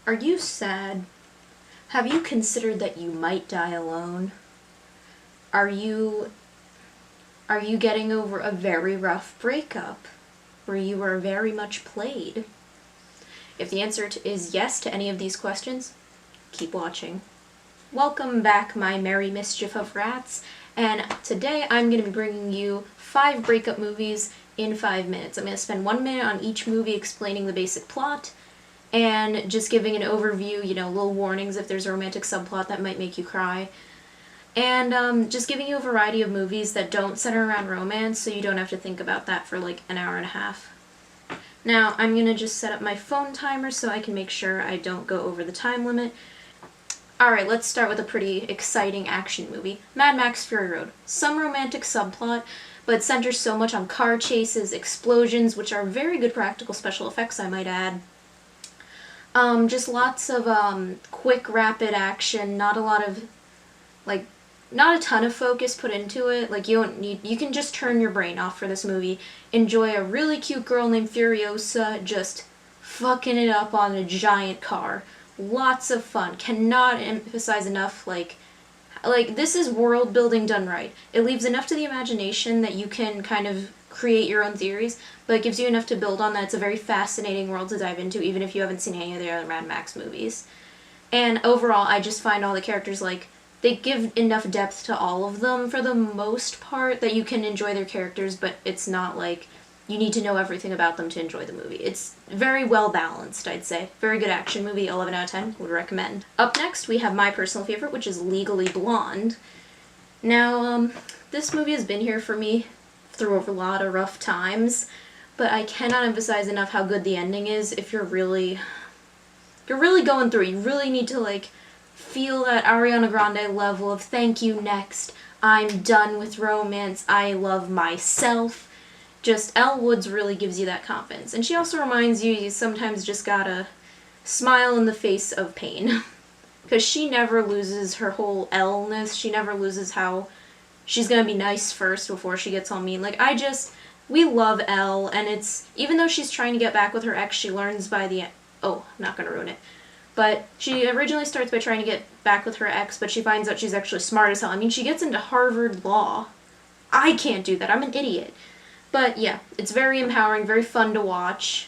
Are you sad? Have you considered that you might die alone? Are you getting over a very rough breakup where you were very much played? If the answer is yes to any of these questions, keep watching. Welcome back, my merry mischief of rats, and today I'm going to be bringing you 5 breakup movies in 5 minutes. I'm going to spend 1 minute on each movie explaining the basic plot, and just giving an overview, little warnings if there's a romantic subplot that might make you cry. And just giving you a variety of movies that don't center around romance, so you don't have to think about that for like an hour and a half. Now, I'm going to just set up my phone timer so I can make sure I don't go over the time limit. Alright, let's start with a pretty exciting action movie. Mad Max Fury Road. Some romantic subplot, but centers so much on car chases, explosions, which are very good practical special effects, I might add. Just lots of quick, rapid action, not a lot of, not a ton of focus put into it. You can just turn your brain off for this movie. Enjoy a really cute girl named Furiosa just fucking it up on a giant car. Lots of fun. Cannot emphasize enough, this is world building done right. It leaves enough to the imagination that you can kind of create your own theories, but it gives you enough to build on that it's a very fascinating world to dive into, even if you haven't seen any of the other Mad Max movies. And overall, I just find all the characters, they give enough depth to all of them for the most part that you can enjoy their characters, but it's not like you need to know everything about them to enjoy the movie. It's very well balanced, I'd say. Very good action movie, 11 out of 10, would recommend. Up next, we have my personal favorite, which is Legally Blonde. Now, this movie has been here for me through a lot of rough times, but I cannot emphasize enough how good the ending is if you're really going through it. You really need to, feel that Ariana Grande level of thank you, next. I'm done with romance. I love myself. Just Elle Woods really gives you that confidence. And she also reminds you sometimes just gotta smile in the face of pain. Because she never loses her whole Elle-ness. She never loses how she's gonna be nice first before she gets all mean. We love Elle, and it's, even though she's trying to get back with her ex, she learns by the end. Oh, I'm not gonna ruin it. But she originally starts by trying to get back with her ex, but she finds out she's actually smart as hell. I mean, she gets into Harvard Law. I can't do that. I'm an idiot. But yeah, it's very empowering, very fun to watch.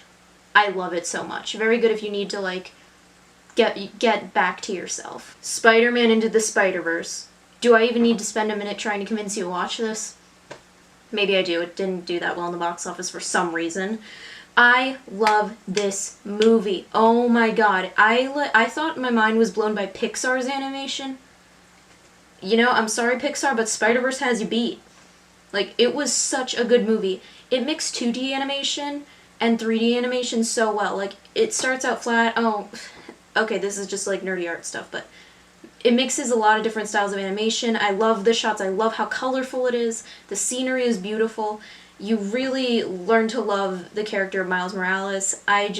I love it so much. Very good if you need to, get back to yourself. Spider-Man Into the Spider-Verse. Do I even need to spend a minute trying to convince you to watch this? Maybe I do. It didn't do that well in the box office for some reason. I love this movie. Oh my god. I thought my mind was blown by Pixar's animation. I'm sorry, Pixar, but Spider-Verse has you beat. It was such a good movie. It mixed 2D animation and 3D animation so well. It starts out flat. Oh, okay, this is just, nerdy art stuff, but it mixes a lot of different styles of animation. I love the shots. I love how colorful it is. The scenery is beautiful. You really learn to love the character of Miles Morales. It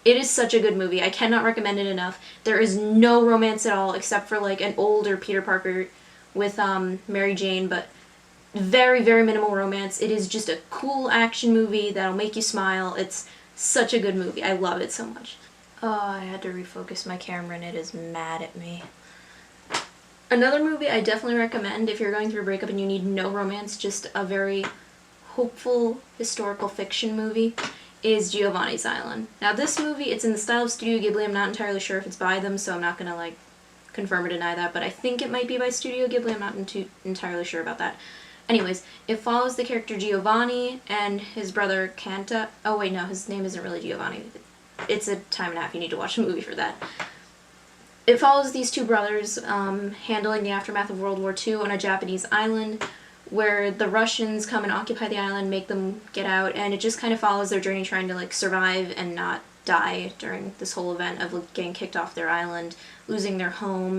is such a good movie. I cannot recommend it enough. There is no romance at all, except for, an older Peter Parker with, Mary Jane, but very, very minimal romance. It is just a cool action movie that'll make you smile. It's such a good movie. I love it so much. Oh, I had to refocus my camera and it is mad at me. Another movie I definitely recommend if you're going through a breakup and you need no romance, just a very hopeful historical fiction movie, is Giovanni's Island. Now this movie, it's in the style of Studio Ghibli. I'm not entirely sure if it's by them, so I'm not gonna confirm or deny that, but I think it might be by Studio Ghibli. I'm not entirely sure about that. Anyways, it follows the character Giovanni and his brother Kanta. Oh wait, no, his name isn't really Giovanni. It's a time and a half. You need to watch the movie for that. It follows these two brothers handling the aftermath of World War II on a Japanese island where the Russians come and occupy the island, make them get out, and it just kind of follows their journey trying to survive and not die during this whole event of getting kicked off their island, losing their home.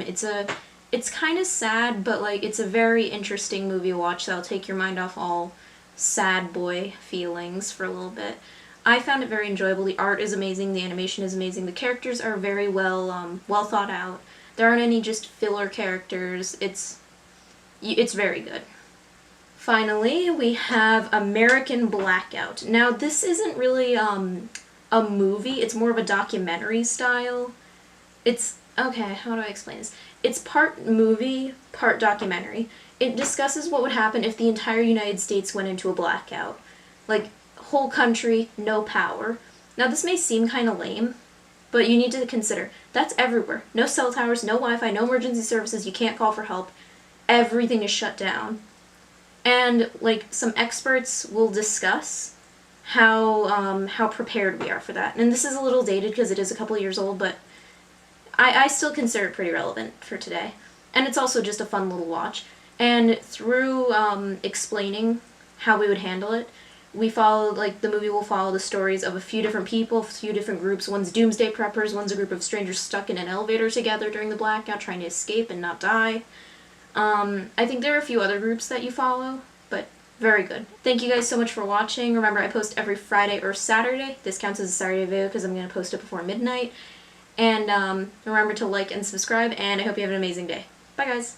It's kind of sad, but it's a very interesting movie to watch that'll take your mind off all sad boy feelings for a little bit. I found it very enjoyable. The art is amazing, the animation is amazing, the characters are very well thought out. There aren't any just filler characters. It's very good. Finally, we have American Blackout. Now, this isn't really a movie, it's more of a documentary style. okay, how do I explain this? It's part movie, part documentary. It discusses what would happen if the entire United States went into a blackout. Like, whole country, no power. Now, this may seem kind of lame, but you need to consider that's everywhere. No cell towers, no Wi-Fi, no emergency services, you can't call for help. Everything is shut down. And, like, some experts will discuss how prepared we are for that. And this is a little dated because it is a couple of years old, but I still consider it pretty relevant for today. And it's also just a fun little watch. And through explaining how we would handle it, we follow, like, the movie will follow the stories of a few different people, a few different groups. One's doomsday preppers, one's a group of strangers stuck in an elevator together during the blackout trying to escape and not die. I think there are a few other groups that you follow, but very good. Thank you guys so much for watching. Remember, I post every Friday or Saturday. This counts as a Saturday video because I'm going to post it before midnight. And remember to like and subscribe, and I hope you have an amazing day. Bye, guys.